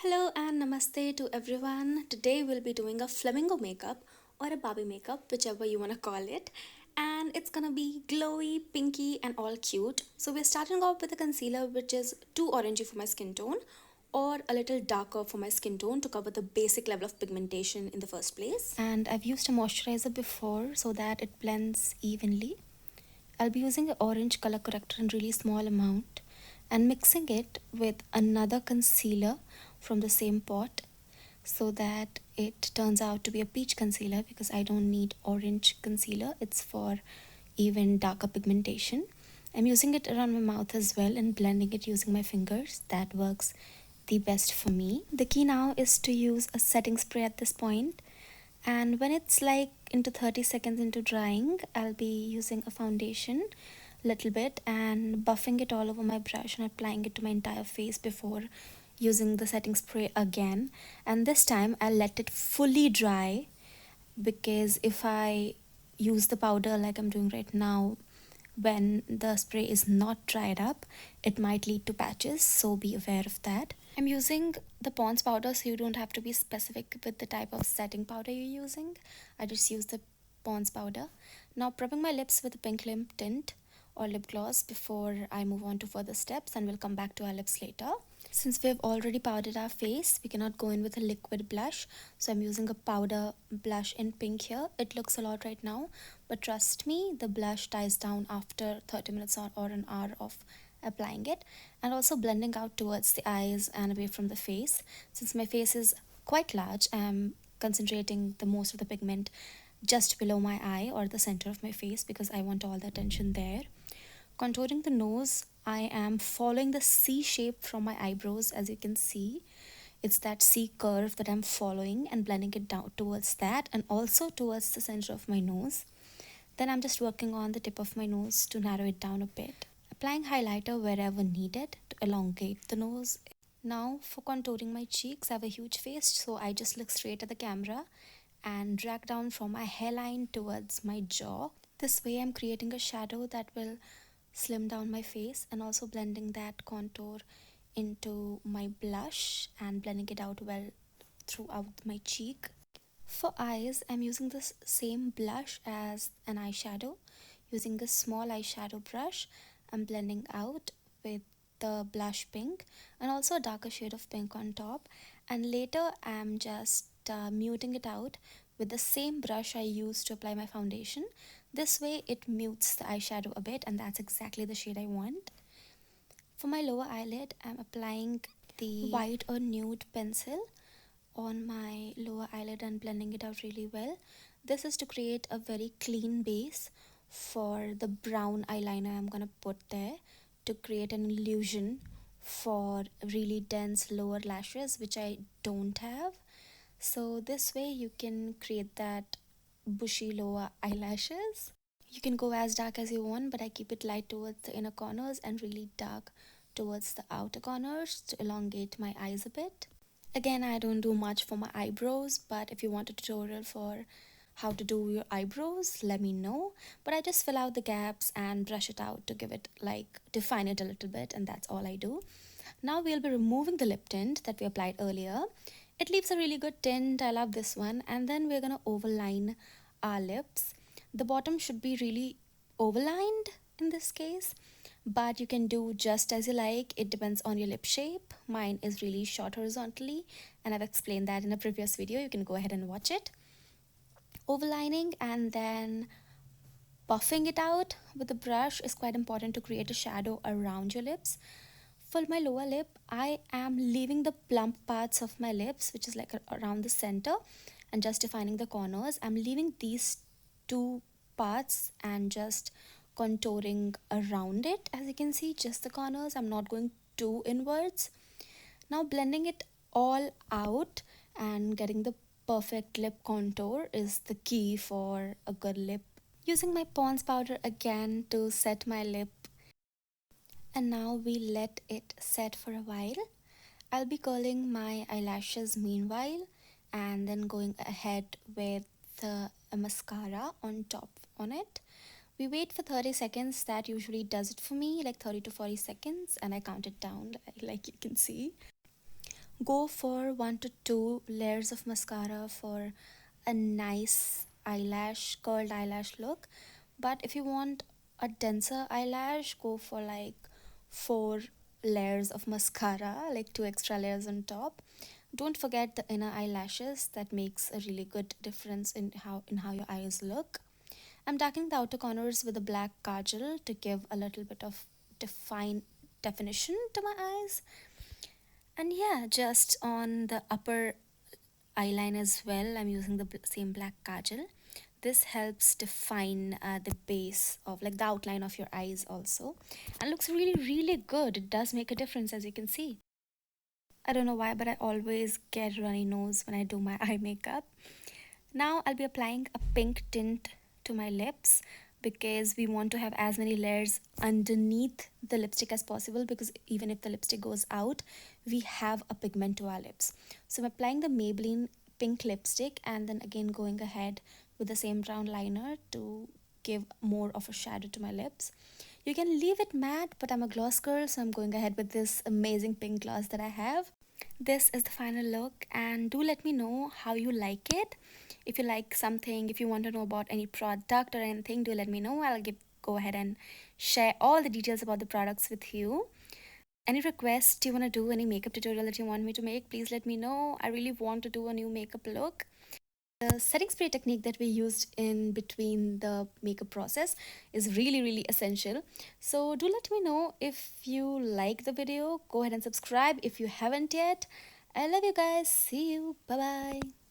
Hello and namaste to everyone. Today we'll be doing a flamingo makeup or a Barbie makeup, whichever you want to call it. And it's gonna be glowy, pinky, and all cute. So we're starting off with a concealer which is too orangey for my skin tone or a little darker for my skin tone to cover the basic level of pigmentation in the first place. And I've used a moisturizer before so that it blends evenly. I'll be using an orange color corrector in really small amount and mixing it with another concealer from the same pot so that it turns out to be a peach concealer because I don't need orange concealer. It's for even darker pigmentation. I'm using it around my mouth as well and blending it using my fingers. That works the best for me. The key now is to use a setting spray at this point, and when it's like into 30 seconds into drying, I'll be using a foundation little bit and buffing it all over my brush and applying it to my entire face before using the setting spray again. And this time I'll let it fully dry, because if I use the powder like I'm doing right now when the spray is not dried up, it might lead to patches, so be aware of that. I'm using the Pond's powder, so you don't have to be specific with the type of setting powder you're using. I just use the Pond's powder. Now prepping my lips with a pink lip tint or lip gloss before I move on to further steps, and we'll come back to our lips later. Since we've already powdered our face, we cannot go in with a liquid blush, so I'm using a powder blush in pink here. It looks a lot right now, but trust me, the blush dies down after 30 minutes or an hour of applying it. And also blending out towards the eyes and away from the face. Since my face is quite large, I'm concentrating the most of the pigment just below my eye or the center of my face because I want all the attention there. Contouring the nose, I am following the C shape from my eyebrows. As you can see, it's that C curve that I'm following and blending it down towards that and also towards the center of my nose. Then I'm just working on the tip of my nose to narrow it down a bit. Applying highlighter wherever needed to elongate the nose. Now for contouring my cheeks, I have a huge face, so I just look straight at the camera and drag down from my hairline towards my jaw. This way I'm creating a shadow that will slim down my face and also blending that contour into my blush and blending it out well throughout my cheek. For eyes, I'm using this same blush as an eyeshadow. Using a small eyeshadow brush, I'm blending out with the blush pink and also a darker shade of pink on top. And later, I'm just muting it out with the same brush I used to apply my foundation. This way, it mutes the eyeshadow a bit, and that's exactly the shade I want. For my lower eyelid, I'm applying the white or nude pencil on my lower eyelid and blending it out really well. This is to create a very clean base for the brown eyeliner I'm gonna put there to create an illusion for really dense lower lashes, which I don't have. So this way you can create that bushy lower eyelashes. You can go as dark as you want, but I keep it light towards the inner corners and really dark towards the outer corners to elongate my eyes a bit. Again, I don't do much for my eyebrows, but if you want a tutorial for how to do your eyebrows, let me know. But I just fill out the gaps and brush it out to give it, like, define it a little bit, and that's all I do. Now we'll be removing the lip tint that we applied earlier. It leaves a really good tint, I love this one. And then we're gonna overline our lips. The bottom should be really overlined in this case, but you can do just as you like. It depends on your lip shape. Mine is really short horizontally, and I've explained that in a previous video. You can go ahead and watch it. Overlining and then buffing it out with a brush is quite important to create a shadow around your lips. For my lower lip, I am leaving the plump parts of my lips, which is like around the center, and just defining the corners. I'm leaving these two parts and just contouring around it. As you can see, just the corners. I'm not going too inwards. Now blending it all out and getting the perfect lip contour is the key for a good lip. Using my Pond's powder again to set my lip, and now we let it set for a while. I'll be curling my eyelashes meanwhile and then going ahead with a mascara on top on it. We wait for 30 seconds. That usually does it for me, like 30 to 40 seconds, and I count it down like you can see. Go for 1 to 2 layers of mascara for a nice eyelash, curled eyelash look. But if you want a denser eyelash, go for like 4 layers of mascara, like 2 extra layers on top. Don't forget the inner eyelashes, that makes a really good difference in how your eyes look. I'm darkening the outer corners with a black kajal to give a little bit of define definition to my eyes. And yeah, just on the upper eyeline as well, I'm using the same black kajal. This helps define the base of like the outline of your eyes also, and looks really really good. It does make a difference, as you can see. I don't know why, but I always get runny nose when I do my eye makeup. Now I'll be applying a pink tint to my lips because we want to have as many layers underneath the lipstick as possible, because even if the lipstick goes out, we have a pigment to our lips. So I'm applying the Maybelline pink lipstick and then again going ahead with the same brown liner to give more of a shadow to my lips. You can leave it matte, but I'm a gloss girl, so I'm going ahead with this amazing pink gloss that I have. This is the final look, and do let me know how you like it. If you like something, if you want to know about any product or anything, do let me know. I'll go ahead and share all the details about the products with you. Any requests you want to do, any makeup tutorial that you want me to make, please let me know. I really want to do a new makeup look. The setting spray technique that we used in between the makeup process is really really essential. So do let me know if you like the video. Go ahead and subscribe if you haven't yet. I love you guys. See you. Bye bye.